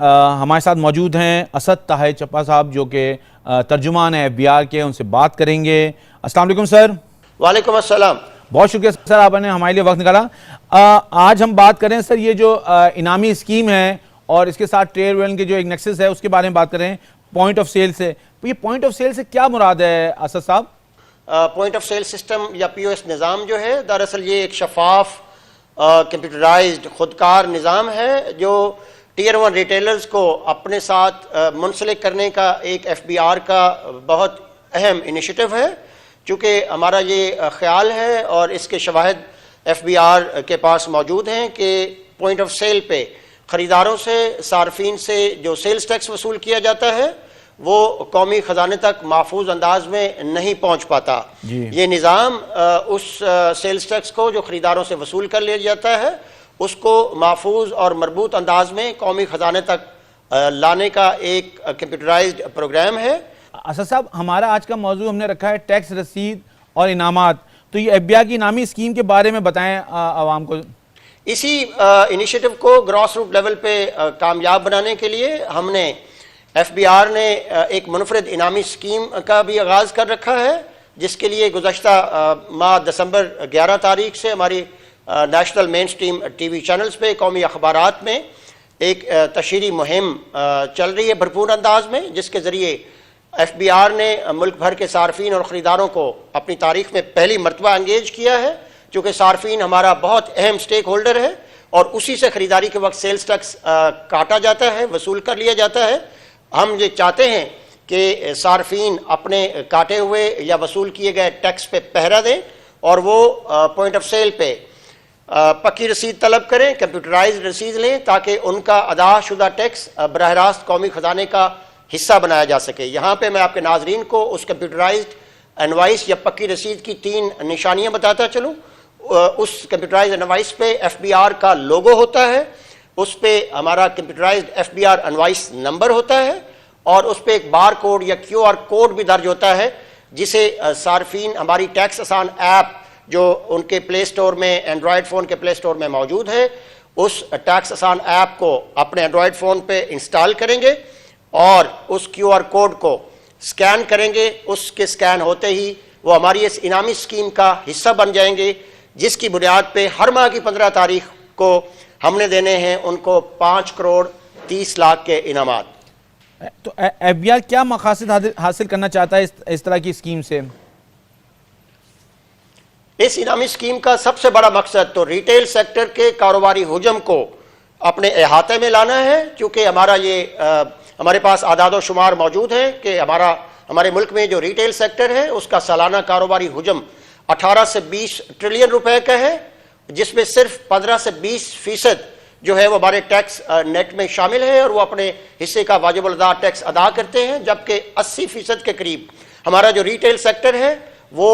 ہمارے ساتھ موجود ہیں اسد طاہر چپا صاحب جو کہ ترجمان ہیں FBR کے، ان سے بات کریں گے۔ السلام علیکم سر۔ وعلیکم السلام۔ بہت شکریہ سر، آپ نے ہمارے لیے وقت نکالا۔ آج ہم بات کریں سر یہ جو انعامی اسکیم ہے اور اس کے ساتھ ٹریڈ ون کے جو ایک نیکسس ہے اس کے بارے میں بات کریں پوائنٹ آف سیل سے۔ یہ پوائنٹ آف سیل سے کیا مراد ہے اسد صاحب؟ پوائنٹ آف سیل سسٹم یا POS نظام جو ہے دراصل یہ ایک شفاف کمپیوٹرائزڈ خودکار نظام ہے جو ٹیئر 1 ریٹیلرز کو اپنے ساتھ منسلک کرنے کا ایک FBR کا بہت اہم انیشیٹو ہے۔ چونکہ ہمارا یہ خیال ہے اور اس کے شواہد FBR کے پاس موجود ہیں کہ پوائنٹ آف سیل پہ خریداروں سے، صارفین سے جو سیلز ٹیکس وصول کیا جاتا ہے وہ قومی خزانے تک محفوظ انداز میں نہیں پہنچ پاتا۔ یہ نظام اس سیلز ٹیکس کو جو خریداروں سے وصول کر لیا جاتا ہے اس کو محفوظ اور مربوط انداز میں قومی خزانے تک لانے کا ایک کمپیوٹرائزڈ پروگرام ہے۔ اسد صاحب، ہمارا آج کا موضوع ہم نے رکھا ہے ٹیکس رسید اور انعامات، تو یہ FBR کی انعامی اسکیم کے بارے میں بتائیں عوام کو۔ اسی انیشیٹو کو گراس روٹ لیول پہ کامیاب بنانے کے لیے ہم نے FBR نے ایک منفرد انعامی اسکیم کا بھی آغاز کر رکھا ہے، جس کے لیے گزشتہ ماہ دسمبر 11 تاریخ سے ہماری نیشنل مین سٹریم TV چینلز پہ، قومی اخبارات میں ایک تشہیری مہم چل رہی ہے بھرپور انداز میں، جس کے ذریعے FBR نے ملک بھر کے صارفین اور خریداروں کو اپنی تاریخ میں پہلی مرتبہ انگیج کیا ہے، چونکہ صارفین ہمارا بہت اہم سٹیک ہولڈر ہے اور اسی سے خریداری کے وقت سیلز ٹیکس کاٹا جاتا ہے، وصول کر لیا جاتا ہے۔ ہم یہ چاہتے ہیں کہ صارفین اپنے کاٹے ہوئے یا وصول کیے گئے ٹیکس پہ پہرا دیں اور وہ پوائنٹ آف سیل پہ پکی رسید طلب کریں، کمپیوٹرائزڈ رسید لیں، تاکہ ان کا ادا شدہ ٹیکس براہ راست قومی خزانے کا حصہ بنایا جا سکے۔ یہاں پہ میں آپ کے ناظرین کو اس کمپیوٹرائزڈ انوائس یا پکی رسید کی 3 نشانیاں بتاتا چلوں۔ اس کمپیوٹرائزڈ انوائس پہ FBR کا لوگو ہوتا ہے، اس پہ ہمارا کمپیوٹرائزڈ FBR انوائس نمبر ہوتا ہے اور اس پہ ایک بار کوڈ یا QR کوڈ بھی درج ہوتا ہے، جسے صارفین ہماری ٹیکس آسان ایپ جو ان کے پلے سٹور میں، اینڈرائڈ فون کے پلے سٹور میں موجود ہے، اس ٹیکس آسان ایپ کو اپنے اینڈرائڈ فون پہ انسٹال کریں گے اور اس QR کوڈ کو سکین کریں گے۔ اس کے سکین ہوتے ہی وہ ہماری اس انعامی اسکیم کا حصہ بن جائیں گے، جس کی بنیاد پہ ہر ماہ کی 15 تاریخ کو ہم نے دینے ہیں ان کو 5 کروڑ 30 لاکھ کے انعامات۔ تو FBR کیا مقاصد حاصل کرنا چاہتا ہے اس طرح کی اسکیم سے؟ اس انعامی اسکیم کا سب سے بڑا مقصد تو ریٹیل سیکٹر کے کاروباری حجم کو اپنے احاطے میں لانا ہے، کیونکہ ہمارے پاس اعداد و شمار موجود ہیں کہ ہمارے ملک میں جو ریٹیل سیکٹر ہے اس کا سالانہ کاروباری حجم 18 سے 20 ٹریلین روپے کا ہے، جس میں صرف 15 سے 20% جو ہے وہ ہمارے ٹیکس نیٹ میں شامل ہے اور وہ اپنے حصے کا واجب الادا ٹیکس ادا کرتے ہیں، جبکہ 80% کے قریب ہمارا جو ریٹیل سیکٹر ہے وہ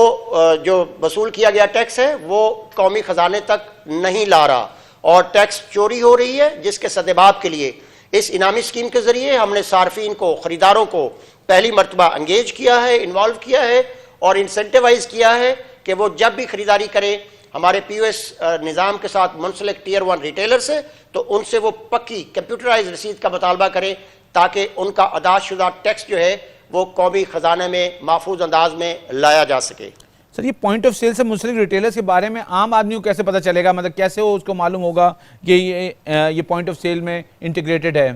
جو وصول کیا گیا ٹیکس ہے وہ قومی خزانے تک نہیں لا رہا اور ٹیکس چوری ہو رہی ہے، جس کے سدباب کے لیے اس انعامی اسکیم کے ذریعے ہم نے صارفین کو، خریداروں کو پہلی مرتبہ انگیج کیا ہے، انوالو کیا ہے اور انسینٹیوائز کیا ہے کہ وہ جب بھی خریداری کریں ہمارے POS نظام کے ساتھ منسلک ٹیئر 1 ریٹیلر سے، تو ان سے وہ پکی کمپیوٹرائز رسید کا مطالبہ کریں تاکہ ان کا ادا شدہ ٹیکس جو ہے وہ قومی خزانے میں محفوظ انداز میں لایا جا سکے۔ سر، یہ پوائنٹ آف سیل سے منسلک ریٹیلرز کے بارے میں عام آدمی کو کیسے پتہ چلے گا؟ مطلب کیسے اس کو معلوم ہوگا کہ یہ پوائنٹ آف سیل میں انٹیگریٹڈ ہے؟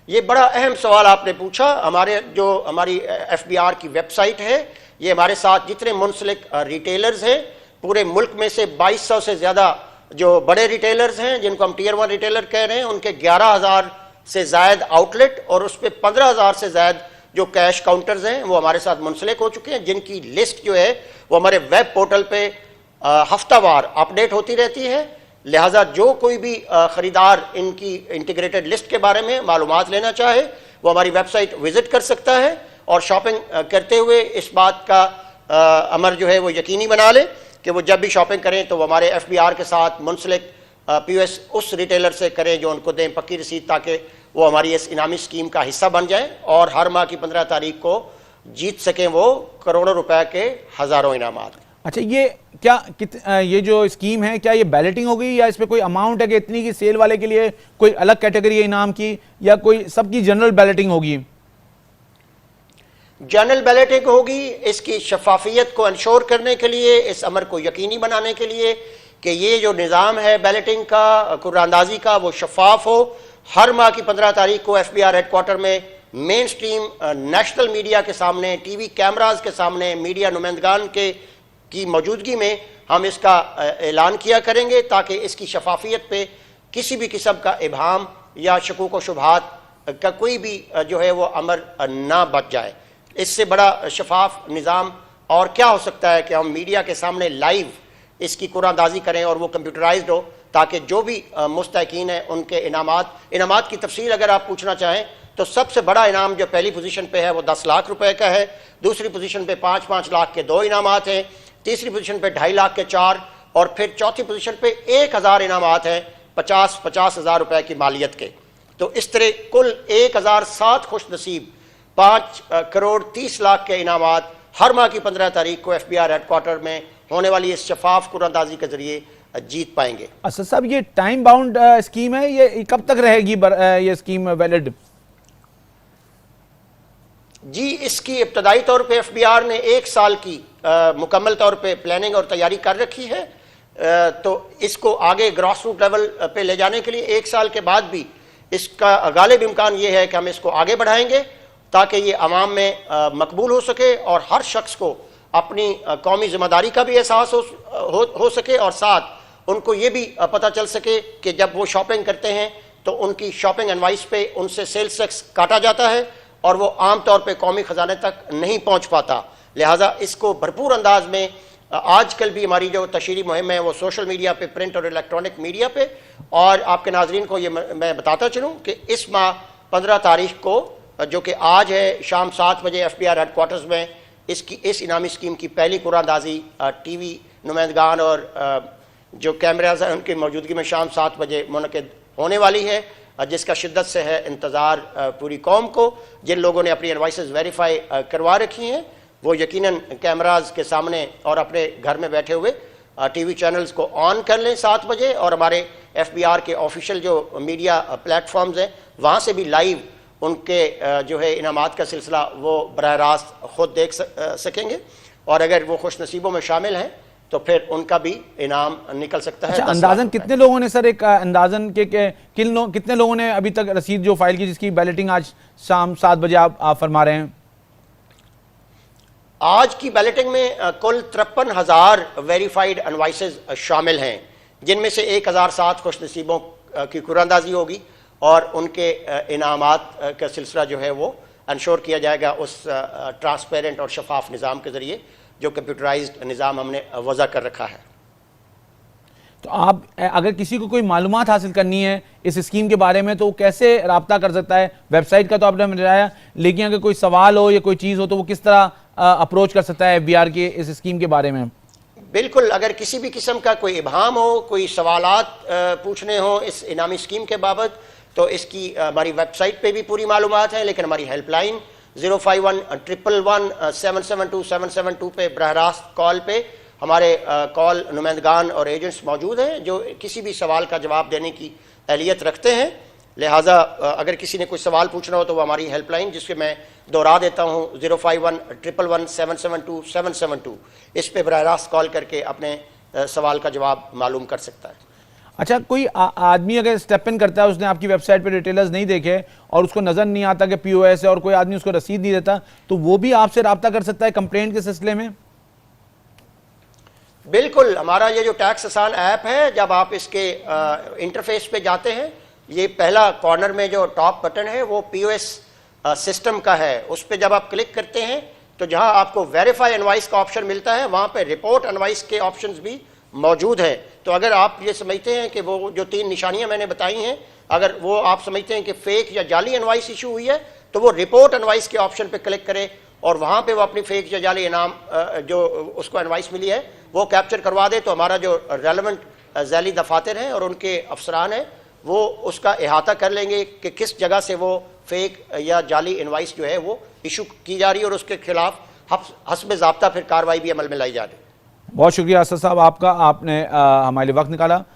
یہ بڑا اہم سوال آپ نے پوچھا۔ ہماری FBR کی ویب سائٹ ہے، یہ ہمارے ساتھ جتنے منسلک ریٹیلرز ہیں پورے ملک میں سے 2200 سے زیادہ جو بڑے ریٹیلرز ہیں جن کو ہم ٹیئر 1 ریٹیلر کہہ رہے ہیں، ان کے 11,000 سے زائد آؤٹ لیٹ اور اس پہ 15,000 سے زائد جو کیش کاؤنٹرز ہیں وہ ہمارے ساتھ منسلک ہو چکے ہیں، جن کی لسٹ جو ہے وہ ہمارے ویب پورٹل پہ ہفتہ وار اپڈیٹ ہوتی رہتی ہے۔ لہٰذا جو کوئی بھی خریدار ان کی انٹیگریٹڈ لسٹ کے بارے میں معلومات لینا چاہے وہ ہماری ویب سائٹ وزٹ کر سکتا ہے اور شاپنگ کرتے ہوئے اس بات کا امر جو ہے وہ یقینی بنا لے کہ وہ جب بھی شاپنگ کریں تو وہ ہمارے FBR کے ساتھ منسلک POS اس ریٹیلر سے کریں جو ان کو دیں پکی رسید، تاکہ وہ ہماری اس انعامی اسکیم کا حصہ بن جائیں اور ہر ماہ کی 15 تاریخ کو جیت سکیں وہ کروڑوں روپے کے ہزاروں انعامات۔ اچھا یہ کیا یہ جو اسکیم ہے کیا یہ بیلٹنگ ہوگی یا اس پہ کوئی اماؤنٹ ہے کہ اتنی کی سیل والے کے لیے کوئی الگ کیٹیگری ہے انعام کی یا کوئی سب کی جنرل بیلٹنگ ہوگی؟ جنرل بیلٹنگ ہوگی. اس کی شفافیت کو انشور کرنے کے لیے, اس امر کو یقینی بنانے کے لیے کہ یہ جو نظام ہے بیلٹنگ کا, قرعہ اندازی کا, وہ شفاف ہو. ہر ماہ کی 15 تاریخ کو F B R headquarter میں مین سٹریم نیشنل میڈیا کے سامنے, ٹی وی کیمراز کے سامنے, میڈیا نمائندگان کی موجودگی میں ہم اس کا اعلان کیا کریں گے تاکہ اس کی شفافیت پہ کسی بھی قسم کا ابہام یا شکوک و شبہات کا کوئی بھی جو ہے وہ امر نہ بچ جائے. اس سے بڑا شفاف نظام اور کیا ہو سکتا ہے کہ ہم میڈیا کے سامنے لائیو اس کی قرعہ اندازی کریں اور وہ کمپیوٹرائزڈ ہو تاکہ جو بھی مستحقین ہیں ان کے انعامات کی تفصیل اگر آپ پوچھنا چاہیں تو سب سے بڑا انعام جو پہلی پوزیشن پہ ہے وہ 10 لاکھ روپے کا ہے, دوسری پوزیشن پہ 5 لاکھ کے 2 انعامات ہیں, تیسری پوزیشن پہ 2.5 لاکھ کے 4, اور پھر چوتھی پوزیشن پہ 1000 انعامات ہیں 50 ہزار روپے کی مالیت کے. تو اس طرح کل 1007 خوش نصیب 5 کروڑ 30 لاکھ کے انعامات ہر ماہ کی 15 تاریخ کو F B R headquarter میں ہونے والی اس شفاف قرعہ اندازی کے ذریعے جیت پائیں گے. اسد صاحب یہ ٹائم باؤنڈ اسکیم ہے, یہ کب تک رہے گی یہ اسکیم ویلڈ؟ جی اس کی ابتدائی طور پہ ایف بی آر نے 1 سال کی مکمل طور پہ پلاننگ اور تیاری کر رکھی ہے, تو اس کو آگے گراس روٹ لیول پہ لے جانے کے لیے 1 سال کے بعد بھی اس کا غالب امکان یہ ہے کہ ہم اس کو آگے بڑھائیں گے تاکہ یہ عوام میں مقبول ہو سکے اور ہر شخص کو اپنی قومی ذمہ داری کا بھی احساس ہو سکے, اور ساتھ ان کو یہ بھی پتہ چل سکے کہ جب وہ شاپنگ کرتے ہیں تو ان کی شاپنگ انوائس پہ ان سے سیلز ٹیکس کاٹا جاتا ہے اور وہ عام طور پہ قومی خزانے تک نہیں پہنچ پاتا. لہٰذا اس کو بھرپور انداز میں آج کل بھی ہماری جو تشہیری مہم ہے وہ سوشل میڈیا پہ, پرنٹ اور الیکٹرانک میڈیا پہ, اور آپ کے ناظرین کو یہ میں بتاتا چلوں کہ اس ماہ 15 تاریخ کو جو کہ آج ہے شام 7 بجے F B R headquarters میں اس انعامی اسکیم کی پہلی قرعہ اندازی ٹی وی نمائندگان اور جو کیمراز ہیں ان کی موجودگی میں شام 7 بجے منعقد ہونے والی ہے, جس کا شدت سے ہے انتظار پوری قوم کو. جن لوگوں نے اپنی انوائسز ویریفائی کروا رکھی ہیں وہ یقیناً کیمراز کے سامنے اور اپنے گھر میں بیٹھے ہوئے ٹی وی چینلز کو آن کر لیں 7 بجے, اور ہمارے ایف بی آر کے آفیشیل جو میڈیا پلیٹ فارمز ہیں وہاں سے بھی لائیو ان کے جو ہے انعامات کا سلسلہ وہ براہ راست خود دیکھ سکیں گے, اور اگر وہ خوش نصیبوں میں شامل ہیں تو پھر ان کا بھی انعام نکل سکتا ہے. اچھا اندازاً کتنے لوگوں نے سر ایک اندازاً کتنے لوگوں نے ابھی تک رسید جو فائل کی جس کی بیلٹنگ آج شام 7 بجے آپ فرما رہے ہیں؟ آج کی بیلٹنگ میں کل 53,000 ویریفائڈ انوائسز شامل ہیں, جن میں سے 1007 خوش نصیبوں کی قرعہ اندازی ہوگی اور ان کے انعامات کا سلسلہ جو ہے وہ انشور کیا جائے گا اس ٹرانسپیرنٹ اور شفاف نظام کے ذریعے جو کمپیوٹرائزڈ نظام ہم نے وضع کر رکھا ہے. تو آپ اگر کسی کو کوئی معلومات حاصل کرنی ہے اس اسکیم کے بارے میں تو وہ کیسے رابطہ کر سکتا ہے؟ ویب سائٹ کا تو آپ نے بتایا, لیکن اگر کوئی سوال ہو یا کوئی چیز ہو تو وہ کس طرح اپروچ کر سکتا ہے ایف بی آر کے اس اسکیم کے بارے میں؟ بالکل, اگر کسی بھی قسم کا کوئی ابہام ہو, کوئی سوالات پوچھنے ہوں اس انعامی اسکیم کے بابت, تو اس کی ہماری ویب سائٹ پہ بھی پوری معلومات ہیں, لیکن ہماری ہیلپ لائن 051-111-772-772 پہ براہ راست کال پہ ہمارے کال نمائندگان اور ایجنٹس موجود ہیں جو کسی بھی سوال کا جواب دینے کی اہلیت رکھتے ہیں. لہٰذا اگر کسی نے کوئی سوال پوچھنا ہو تو وہ ہماری ہیلپ لائن, جس کے میں دوہرا دیتا ہوں 051-111-772-772, اس پہ براہ راست کال کر کے اپنے سوال کا جواب معلوم کر سکتا ہے. اچھا کوئی آدمی اگر اسٹیپ ان کرتا ہے, اس نے آپ کی ویب سائٹ پہ ڈیٹیلز نہیں دیکھے اور اس کو نظر نہیں آتا کہ پی او ایس ہے اور کوئی آدمی اس کو رسید نہیں دیتا, تو وہ بھی آپ سے رابطہ کر سکتا ہے کمپلینٹ کے سلسلے میں؟ بالکل, ہمارا یہ جو ٹیکس آسان ایپ ہے, جب آپ اس کے انٹرفیس پہ جاتے ہیں, یہ پہلا کارنر میں جو ٹاپ بٹن ہے وہ پی او ایس سسٹم کا ہے. اس پہ جب آپ کلک کرتے ہیں تو جہاں آپ کو ویریفائی انوائس کا آپشن ملتا ہے وہاں پہ رپورٹ انوائس کے آپشنز بھی موجود ہیں. تو اگر آپ یہ سمجھتے ہیں کہ وہ جو 3 نشانیاں میں نے بتائی ہیں, اگر وہ آپ سمجھتے ہیں کہ فیک یا جعلی انوائس ایشو ہوئی ہے تو وہ رپورٹ انوائس کے آپشن پہ کلک کرے اور وہاں پہ وہ اپنی فیک یا جعلی انعام جو اس کو انوائس ملی ہے وہ کیپچر کروا دے. تو ہمارا جو ریلیونٹ ذیلی دفاتر ہیں اور ان کے افسران ہیں وہ اس کا احاطہ کر لیں گے کہ کس جگہ سے وہ فیک یا جعلی انوائس جو ہے وہ ایشو کی جا رہی ہے اور اس کے خلاف حسب ضابطہ پھر کارروائی بھی عمل میں لائی جا رہی ہے. بہت شکریہ اسد صاحب آپ کا، آپ نے ہمارے لیے وقت نکالا.